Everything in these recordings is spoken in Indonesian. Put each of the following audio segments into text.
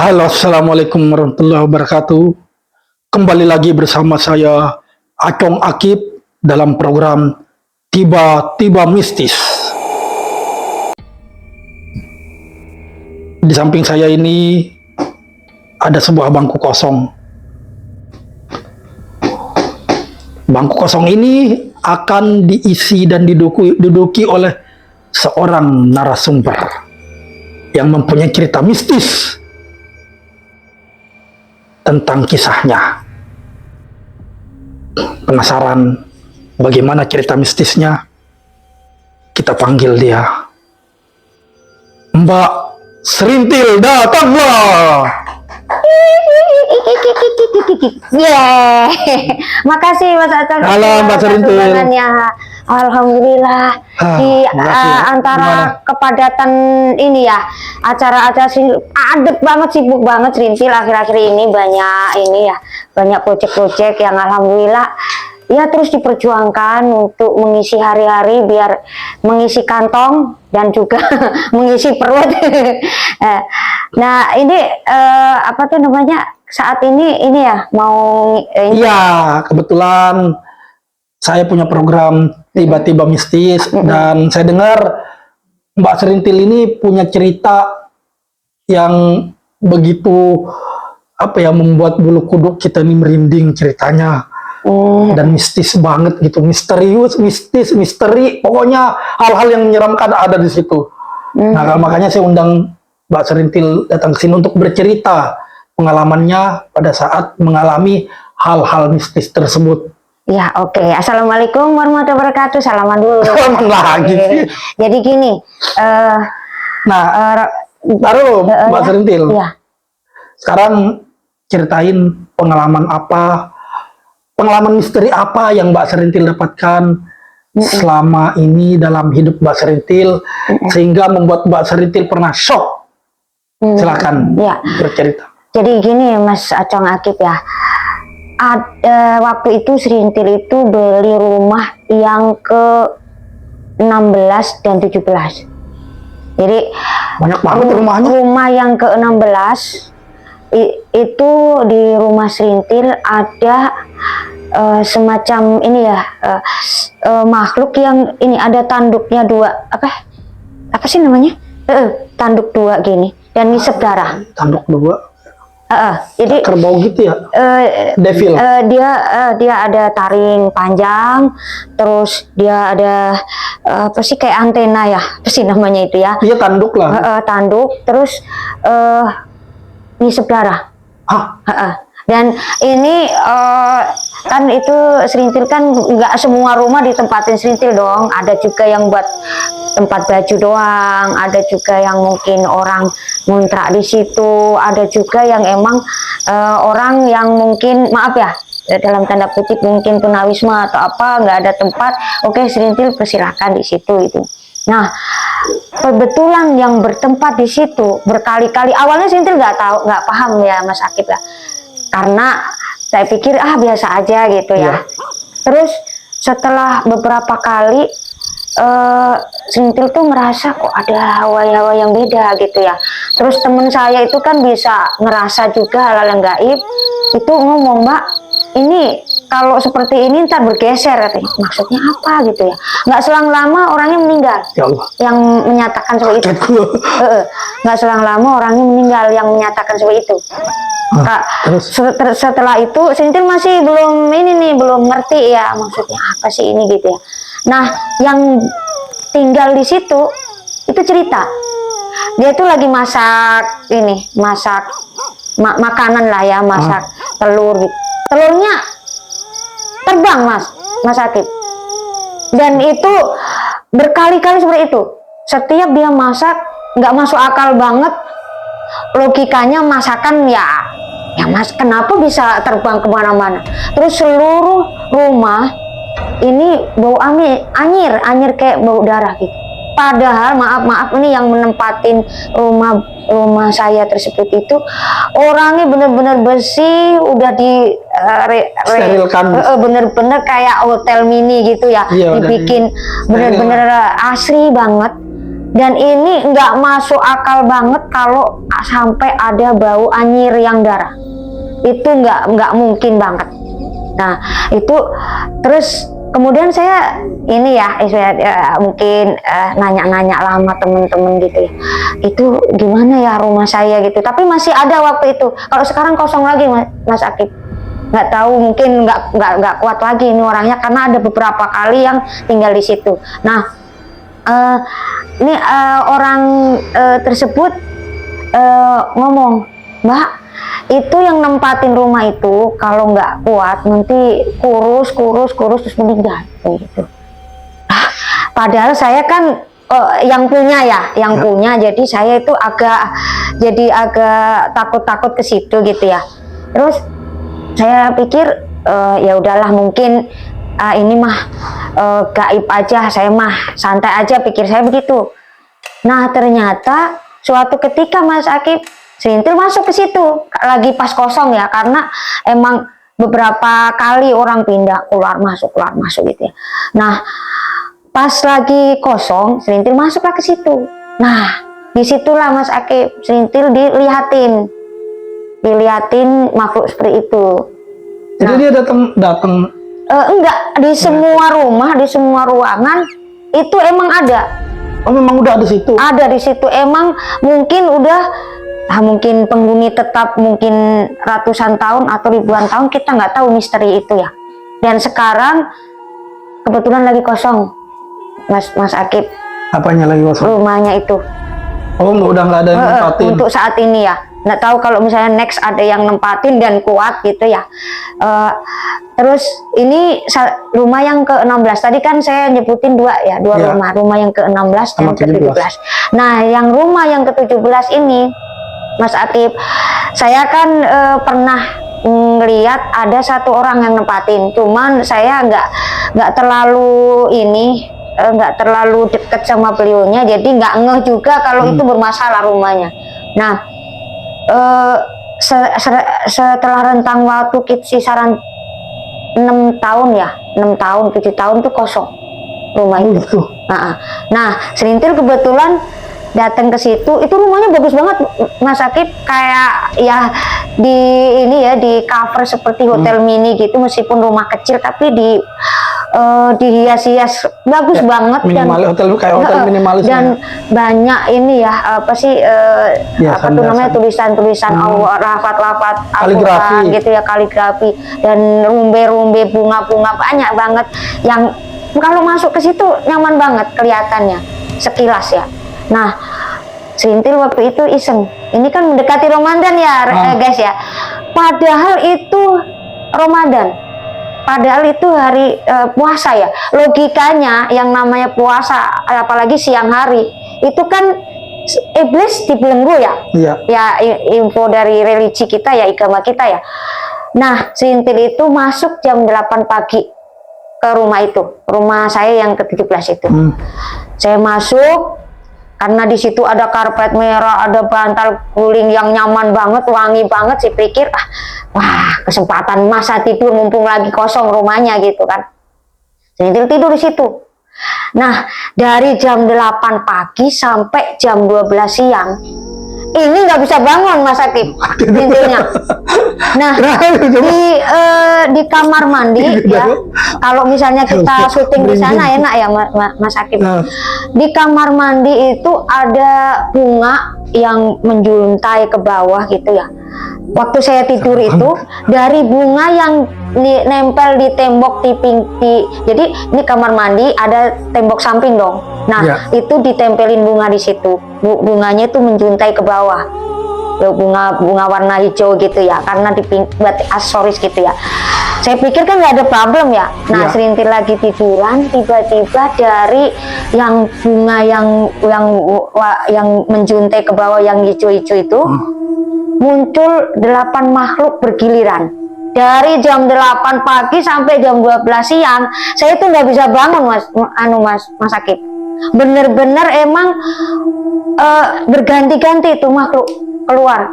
Halo, assalamualaikum warahmatullahi wabarakatuh. Kembali lagi bersama saya, Acong Akib, dalam program Tiba-Tiba Mistis. Di samping saya ini ada sebuah bangku kosong. Bangku kosong ini akan diisi dan diduduki oleh seorang narasumber yang mempunyai cerita mistis tentang kisahnya. Penasaran bagaimana cerita mistisnya? Kita panggil dia. Mbak Serintil, datanglah. Makasih Mas Acong. Halo Mbak Serintil. Alhamdulillah di makasih. antara kepadatan ini ya, acara-acara adet banget, sibuk banget Serintil akhir-akhir ini, banyak proyek-proyek yang alhamdulillah ya terus diperjuangkan untuk mengisi hari-hari biar mengisi kantong dan juga mengisi perut. Nah ini apa tuh namanya saat ini ya mau Iya, kebetulan saya punya program Tiba-Tiba Mistis dan saya dengar Mbak Serintil ini punya cerita yang begitu membuat bulu kuduk kita ini merinding ceritanya. Dan mistis banget gitu, misterius, mistis, misteri, pokoknya hal-hal yang menyeramkan ada di situ. Nah, makanya saya undang Mbak Serintil datang ke sini untuk bercerita pengalamannya pada saat mengalami hal-hal mistis tersebut. Ya, oke. Assalamualaikum warahmatullahi wabarakatuh. Salaman dulu. Salaman lagi sih. Jadi gini, baru Mbak Serintil. Ya. Sekarang ceritain pengalaman misteri apa yang Mbak Serintil dapatkan selama ini dalam hidup Mbak Serintil sehingga membuat Mbak Serintil pernah shock. Silakan bercerita. Jadi gini Mas Acong Akib ya. Waktu itu Serintil itu beli rumah yang ke 16 dan 17. Jadi banyak banget rumahnya. Rumah yang ke 16 itu di rumah Serintil ada semacam ini ya, makhluk yang ini ada tanduknya dua, apa sih namanya, tanduk dua gini dan ngisep darah. Tanduk dua. Jadi kerbau gitu ya, devil. Dia ada taring panjang, terus dia ada apa sih kayak antena ya, apa sih namanya itu ya? Iya tanduk lah. Tanduk, terus ngisep darah. Dan ini kan itu Serintil kan nggak semua rumah ditempatin Serintil dong, ada juga yang buat tempat baju doang, ada juga yang mungkin orang ngontrak di situ, ada juga yang emang orang yang mungkin maaf ya dalam tanda kutip mungkin tunawisma atau apa, nggak ada tempat, oke Serintil persilakan di situ itu. Nah kebetulan yang bertempat di situ berkali-kali, awalnya Serintil nggak paham ya Mas Akib ya, karena saya pikir biasa aja gitu ya. Terus setelah beberapa kali Serintil tuh merasa kok ada hawa-hawa yang beda gitu ya. Terus temen saya itu kan bisa ngerasa juga hal-hal yang gaib, itu ngomong, Mbak ini kalau seperti ini ntar bergeser katanya. Maksudnya apa gitu ya. Nggak selang lama orangnya meninggal. Ya Allah. Yang menyatakan seperti itu. Nggak selang lama orangnya meninggal yang menyatakan seperti itu. Setelah itu Serintil masih belum ngerti ya maksudnya apa sih ini gitu ya. Nah yang tinggal di situ itu cerita dia tuh lagi masak makanan lah ya, masak telur gitu. Telurnya terbang Mas Akib, dan itu berkali-kali seperti itu. Setiap dia masak nggak masuk akal banget logikanya, masakan ya Mas kenapa bisa terbang kemana-mana. Terus seluruh rumah ini bau anyir kayak bau darah gitu. Padahal maaf ini yang menempatin rumah saya tersebut itu orangnya bener-bener bersih, udah di sterilkan, bener-bener kayak hotel mini gitu ya, dibikin bener-bener asri banget. Dan ini nggak masuk akal banget kalau sampai ada bau anyir yang darah. Itu nggak mungkin banget. Nah itu terus kemudian saya ini ya mungkin nanya-nanya lama temen-temen gitu ya, itu gimana ya rumah saya gitu, tapi masih ada waktu itu. Kalau sekarang kosong lagi Mas Akib, nggak tahu, mungkin nggak kuat lagi ini orangnya karena ada beberapa kali yang tinggal di situ. Nah ini orang tersebut ngomong, Mbak, itu yang nempatin rumah itu kalau nggak kuat nanti kurus terus meninggal gitu. Padahal saya kan yang punya punya, jadi saya itu agak takut ke situ gitu ya. Terus saya pikir ya udahlah, mungkin ini mah gaib aja, saya mah santai aja, pikir saya begitu. Nah ternyata suatu ketika Mas Akib, Serintil masuk ke situ lagi pas kosong ya, karena emang beberapa kali orang pindah keluar masuk gitu ya. Nah pas lagi kosong Serintil masuklah ke situ. Nah disitulah Mas Akib, Serintil dilihatin makhluk seperti itu. Jadi dia datang enggak, di semua rumah, di semua ruangan itu emang ada. Oh memang udah ada situ? Ada di situ, emang mungkin udah mungkin penghuni tetap mungkin ratusan tahun atau ribuan tahun, kita nggak tahu misteri itu ya. Dan sekarang kebetulan lagi kosong Mas Akib. Apanya lagi kosong? Rumahnya itu. Oh udah nggak ada yang nempatin? Untuk saat ini ya, nggak tahu kalau misalnya next ada yang nempatin dan kuat gitu ya. Terus ini rumah yang ke-16 tadi kan saya nyebutin dua rumah yang ke-16 dan ke-17. Nah yang rumah yang ke-17 ini Mas Akib, saya kan pernah ngeliat ada satu orang yang nempatin, cuman saya nggak terlalu nggak terlalu deket sama beliaunya, jadi nggak ngeh juga kalau itu bermasalah rumahnya. Nah setelah rentang waktu kisaran 6 tahun 7 tahun tuh kosong rumah itu. Nah Serintil kebetulan datang ke situ, itu rumahnya bagus banget Mas Akib, kayak ya di cover seperti hotel mini gitu, meskipun rumah kecil tapi dihias-hias bagus banget, hotel minimalis dan banyak ini ya tulisan lafaz Al-Quran gitu ya, kaligrafi, dan rumbe-rumbe bunga-bunga banyak banget yang kalau masuk ke situ nyaman banget kelihatannya sekilas ya. Nah Serintil waktu itu iseng, ini kan mendekati Ramadan ya guys ya, padahal itu Ramadan, padahal itu hari puasa ya. Logikanya yang namanya puasa apalagi siang hari itu kan iblis dibelenggu ya. Ya info dari religi kita ya, agama kita ya. Nah Serintil itu masuk jam 8 pagi ke rumah itu, rumah saya yang ke-17 itu. Saya masuk karena di situ ada karpet merah, ada bantal guling yang nyaman banget, wangi banget. Saya pikir wah kesempatan masa tidur mumpung lagi kosong rumahnya gitu kan. Serintil tidur di situ. Nah dari jam 8 pagi sampai jam 12 siang ini nggak bisa bangun Mas Akib intinya. Nah di kamar mandi ya, kalau misalnya kita syuting di sana enak ya Mas Akib. Di kamar mandi itu ada bunga yang menjuntai ke bawah gitu ya. Waktu saya tidur itu dari bunga yang nempel di tembok jadi ini kamar mandi ada tembok samping dong. Nah itu ditempelin bunga di situ, bunganya itu menjuntai ke bawah, bunga warna hijau gitu ya, karena buat aksesoris gitu ya. Saya pikir kan nggak ada problem ya. Nah Serintil lagi tiduran, tiba-tiba dari yang bunga yang menjuntai ke bawah yang hijau-hijau itu muncul 8 makhluk bergiliran. Dari jam 8 pagi sampai jam 12 siang saya itu nggak bisa bangun Mas Akib. Bener-bener emang berganti-ganti itu makhluk keluar.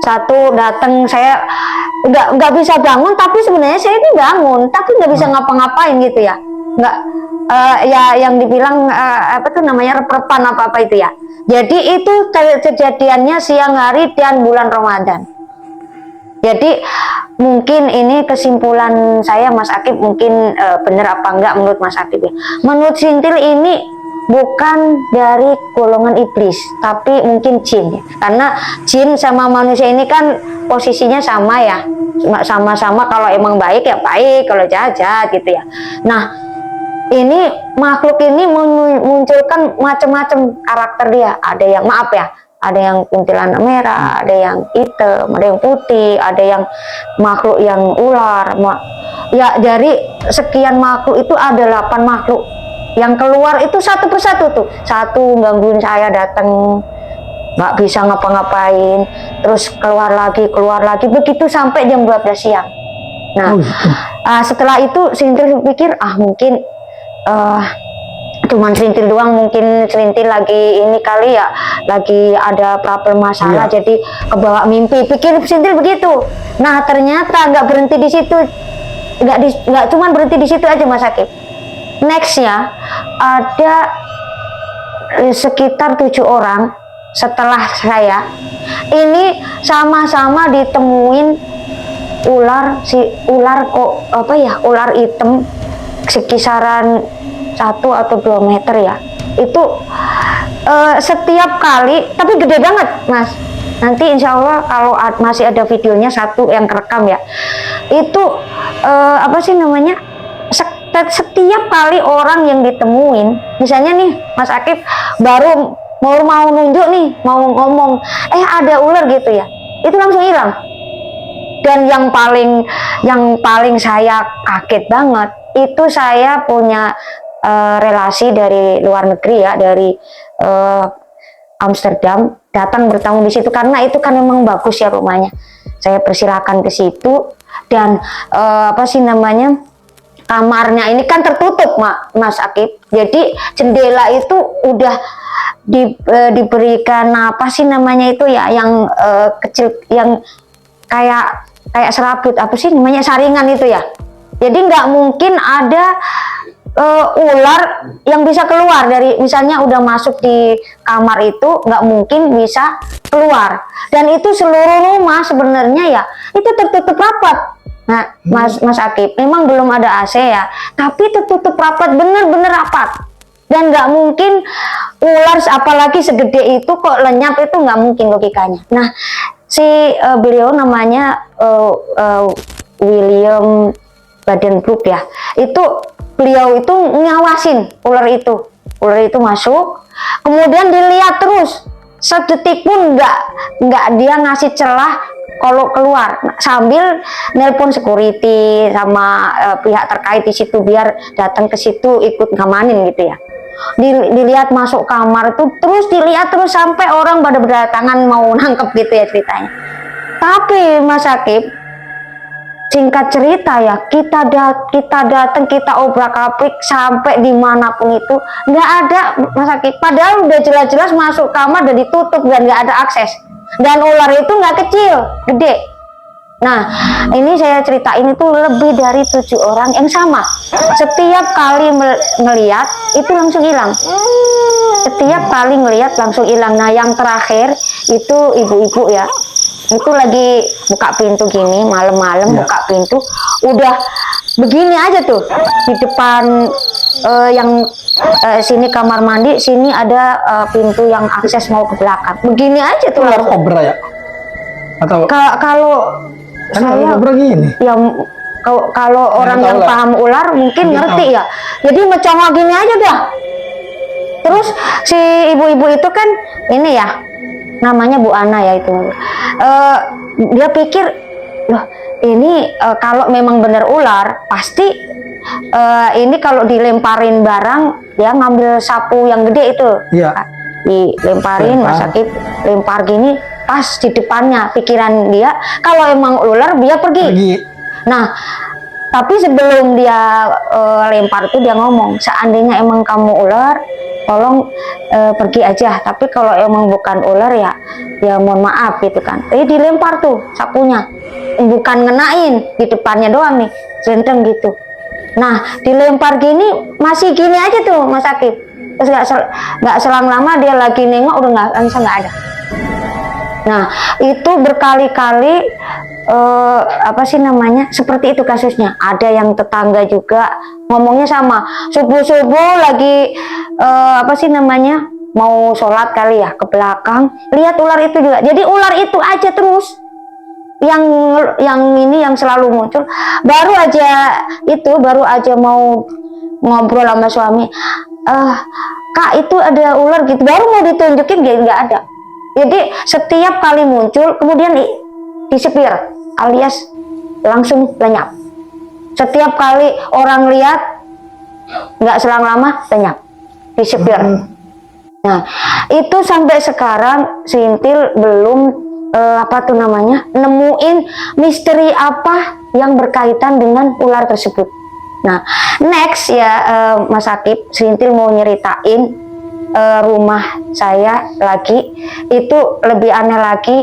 Satu datang, saya nggak bisa bangun, tapi sebenarnya saya itu bangun tapi nggak bisa ngapa-ngapain gitu ya, nggak ya yang dibilang apa tuh namanya rep-repan apa itu ya. Jadi itu kejadiannya siang hari dan bulan Ramadan. Jadi mungkin ini kesimpulan saya Mas Akib, mungkin benar apa enggak menurut Mas Akib ya. Menurut Sintil ini bukan dari golongan iblis, tapi mungkin jin ya. Karena jin sama manusia ini kan posisinya sama ya. Sama-sama kalau emang baik ya baik, kalau jahat gitu ya. Nah, ini makhluk ini memunculkan macam-macam karakter dia. Ada yang maaf ya, ada yang kuntilanak merah, ada yang hitam, ada yang putih, ada yang makhluk yang ular. Ya dari sekian makhluk itu ada 8 makhluk yang keluar itu satu persatu tuh. Satu gangguin saya datang, nggak bisa ngapa-ngapain, terus keluar lagi, begitu sampai jam 12 siang. Nah, setelah itu Sintil pikir mungkin cuman Serintil doang, mungkin Serintil lagi ini kali ya, lagi ada problem masalah, jadi kebawa mimpi, pikir Serintil begitu. Nah ternyata nggak berhenti di situ, nggak cuman berhenti di situ aja Mas Akib. Nextnya ada sekitar 7 orang setelah saya ini sama-sama ditemuin ular kok apa ya, ular hitam sekisaran 1 atau 2 meter ya. Itu setiap kali, tapi gede banget Mas. Nanti insya Allah kalau masih ada videonya satu yang kerekam ya. Itu apa sih namanya, setiap kali orang yang ditemuin, misalnya nih Mas Akib baru mau nunjuk nih, mau ngomong ada ular gitu ya, itu langsung hilang. Dan yang paling saya kaget banget itu, saya punya relasi dari luar negeri ya, dari Amsterdam, datang bertamu di situ karena itu kan memang bagus ya rumahnya. Saya persilakan ke situ dan apa sih namanya, kamarnya ini kan tertutup Mas Akib. Jadi jendela itu udah diberikan apa sih namanya itu ya, yang kecil, yang kayak serabut, apa sih namanya, saringan itu ya. Jadi nggak mungkin ada ular yang bisa keluar dari, misalnya udah masuk di kamar itu, nggak mungkin bisa keluar. Dan itu seluruh rumah sebenarnya ya itu tertutup rapat. Nah Mas Akib, memang belum ada AC ya, tapi tertutup rapat, bener-bener rapat. Dan nggak mungkin ular apalagi segede itu kok lenyap, itu nggak mungkin logikanya. Nah si beliau namanya William Badenbroek ya, itu beliau itu ngawasin ular itu masuk, kemudian dilihat terus, sedetik pun nggak dia ngasih celah kalau keluar, sambil nelpon security sama pihak terkait di situ biar datang ke situ ikut ngamanin gitu ya. Dilihat masuk kamar itu terus dilihat terus sampai orang pada berdatangan mau nangkep gitu ya ceritanya. Tapi Mas Akib, singkat cerita ya, kita datang, kita obrak-abrik sampai dimanapun itu nggak ada Mas Akib. Padahal udah jelas-jelas masuk kamar dan ditutup dan nggak ada akses. Dan ular itu nggak kecil, gede. Nah ini saya ceritain itu lebih dari 7 orang yang sama. Setiap kali ngelihat itu langsung hilang. Setiap kali ngelihat langsung hilang. Nah yang terakhir itu ibu-ibu ya, itu lagi buka pintu gini malam-malam, buka pintu udah begini aja tuh di depan yang sini kamar mandi, sini ada pintu yang akses mau ke belakang, begini aja tuh. Ular kobra ya, atau kalau saya kobra gini ya, kalau orang yang paham ular mungkin ngerti ya, jadi mecongok gini aja dah. Terus si ibu-ibu itu kan ini ya, namanya Bu Ana ya itu, dia pikir loh ini kalau memang benar ular pasti ini kalau dilemparin barang, dia ngambil sapu yang gede itu, dilemparin Mas Akib, lempar gini pas di depannya, pikiran dia kalau emang ular dia pergi. Nah tapi sebelum dia lempar itu dia ngomong, seandainya emang kamu ular tolong pergi aja, tapi kalau emang bukan ular ya mohon maaf gitu kan. Jadi dilempar tuh sapunya, bukan ngenain di depannya doang nih, jenteng gitu. Nah, dilempar gini masih gini aja tuh Mas Akib. Terus nggak selang lama dia lagi nengok udah nggak ada. Nah, itu berkali-kali apa sih namanya? Seperti itu kasusnya. Ada yang tetangga juga ngomongnya sama. Subuh-subuh lagi apa sih namanya? Mau sholat kali ya ke belakang, lihat ular itu juga. Jadi ular itu aja terus yang ini yang selalu muncul. Baru aja mau ngobrol sama suami, Kak itu ada ular gitu, baru mau ditunjukin nggak ada. Jadi setiap kali muncul kemudian disepir alias langsung lenyap. Setiap kali orang lihat nggak selang lama lenyap, disepir. Nah, itu sampai sekarang Sintil belum apa tuh namanya nemuin misteri apa yang berkaitan dengan ular tersebut. Nah, next ya Mas Akib, Sintil mau nyeritain rumah saya lagi itu lebih aneh lagi.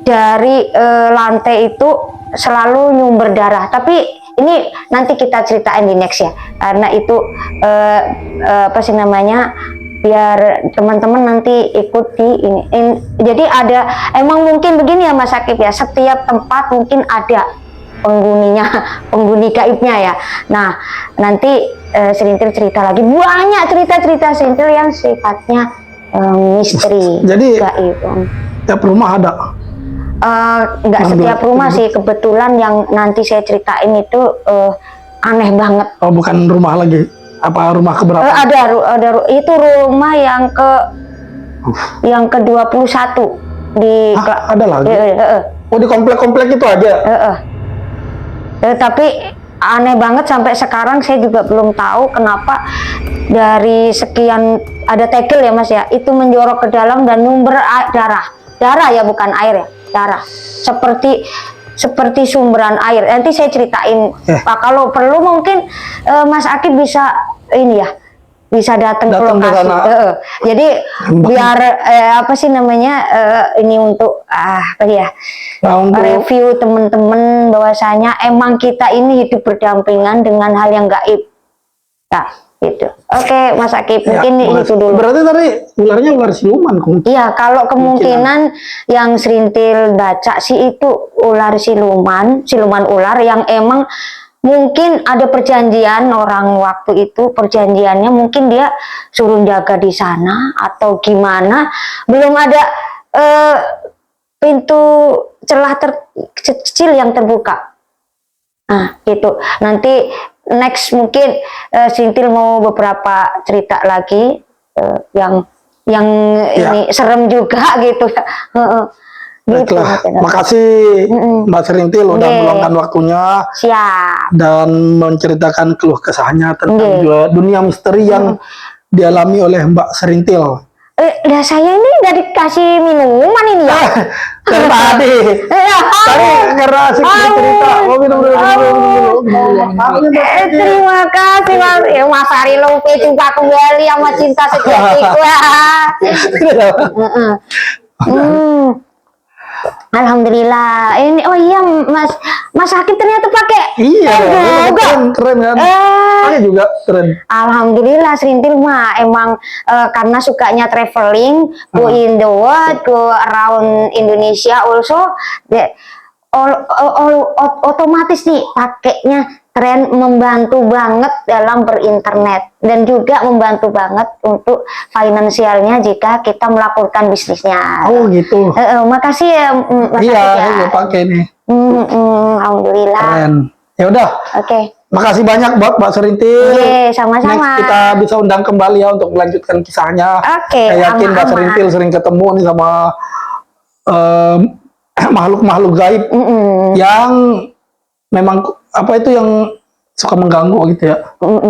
Dari lantai itu selalu nyumber darah, tapi ini nanti kita ceritain di next ya, karena itu apa sih namanya, biar teman-teman nanti ikut di ini. Jadi ada emang mungkin begini ya Mas Akib ya, setiap tempat mungkin ada penghuni gaibnya ya. Nah nanti Sintil cerita lagi banyak cerita-cerita Sintil yang sifatnya misteri. Jadi gaib. tiap rumah ada. Nggak setiap rumah sih, kebetulan yang nanti saya ceritain itu aneh banget. Oh, bukan rumah lagi. Apa rumah keberapa? Ada itu rumah yang ke-21 di ada lagi. Oh, di komplek-komplek itu aja. Tapi aneh banget sampai sekarang saya juga belum tahu kenapa dari sekian ada tegel ya Mas ya, itu menjorok ke dalam dan nyumber darah ya, bukan air ya, darah seperti sumberan air. Nanti saya ceritain. Pak, kalau perlu mungkin Mas Akib bisa ini ya, bisa datang ke lokasi. Jadi biar apa sih namanya ini untuk apa ya, review teman-teman bahwasanya emang kita ini hidup berdampingan dengan hal yang gaib. Ya, gitu. Oke, Mas Akib, mungkin itu dulu. Berarti tadi ularnya ular siluman, Iya, kalau kemungkinan yang Serintil baca sih itu ular siluman ular yang emang mungkin ada perjanjian orang waktu itu, perjanjiannya mungkin dia suruh jaga di sana atau gimana, belum ada pintu celah kecil yang terbuka. Nah, gitu. Nanti next mungkin Sintil mau beberapa cerita lagi yang ini serem juga gitu ya. Baiklah, makasih Mbak Serintil udah meluangkan waktunya. Siap. Dan menceritakan keluh kesahnya tentang dunia misteri yang dialami oleh Mbak Serintil. Nah saya ini udah dikasih minuman ini ya. Tadi karena asik cerita. Oh, minum dulu. Terima kasih Mas Ari Lumpe juga kembali sama cinta sejatiku. Alhamdulillah. Ini oh iya Mas Hakim ternyata pakai. Iya, keren kan? Pakai juga keren. Alhamdulillah Serintil mah emang karena sukanya traveling, go in the world, go around Indonesia also. Otomatis nih pakainya tren, membantu banget dalam berinternet dan juga membantu banget untuk finansialnya jika kita melakukan bisnisnya. Oh gitu. Makasih ya Mas. Iya, pakai nih. Alhamdulillah. Keren. Ya udah. Oke. Makasih banyak buat Mbak Serintil. Sama-sama. Next kita bisa undang kembali ya untuk melanjutkan kisahnya. Oke. Saya yakin Mbak Serintil sering ketemu nih sama makhluk-makhluk gaib yang memang apa itu yang suka mengganggu gitu ya.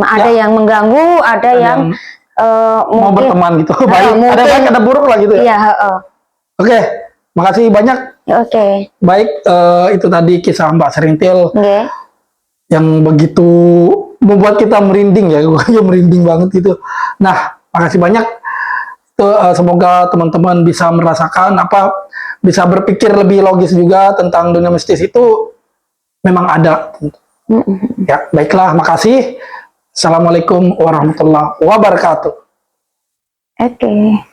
Ada yang mengganggu, ada yang mau berteman gitu. Baik, ada baik ada buruk lah gitu ya. Iya, Oke, makasih banyak. Oke. Baik, itu tadi kisah Mbak Serintil yang begitu membuat kita merinding ya, gue merinding banget gitu. Nah, makasih banyak. Semoga teman-teman bisa merasakan bisa berpikir lebih logis juga tentang dunia mistis itu memang ada Ya, baiklah, makasih. Assalamualaikum warahmatullahi wabarakatuh. Oke.